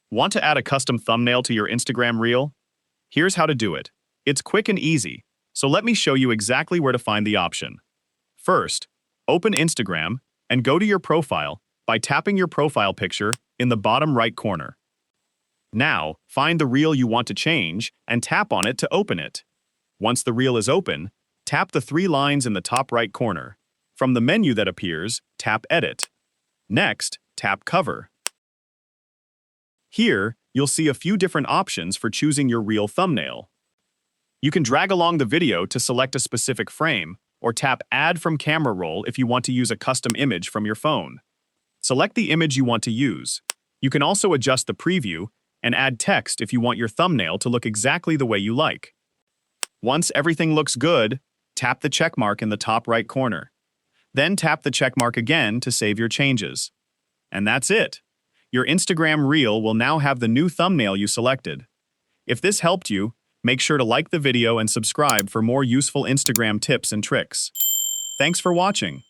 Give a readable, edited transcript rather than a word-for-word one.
Want to add a custom thumbnail to your Instagram reel? Here's how to do it. It's quick and easy, so let me show you exactly where to find the option. First, open Instagram and go to your profile by tapping your profile picture in the bottom right corner. Now, find the reel you want to change and tap on it to open it. Once the reel is open, tap the three lines in the top right corner. From the menu that appears, tap Edit. Next, tap Cover. Here, you'll see a few different options for choosing your reel thumbnail. You can drag along the video to select a specific frame, or tap Add from Camera Roll if you want to use a custom image from your phone. Select the image you want to use. You can also adjust the preview and add text if you want your thumbnail to look exactly the way you like. Once everything looks good, tap the check mark in the top right corner. Then tap the check mark again to save your changes. And that's it. Your Instagram reel will now have the new thumbnail you selected. If this helped you, make sure to like the video and subscribe for more useful Instagram tips and tricks. Thanks for watching.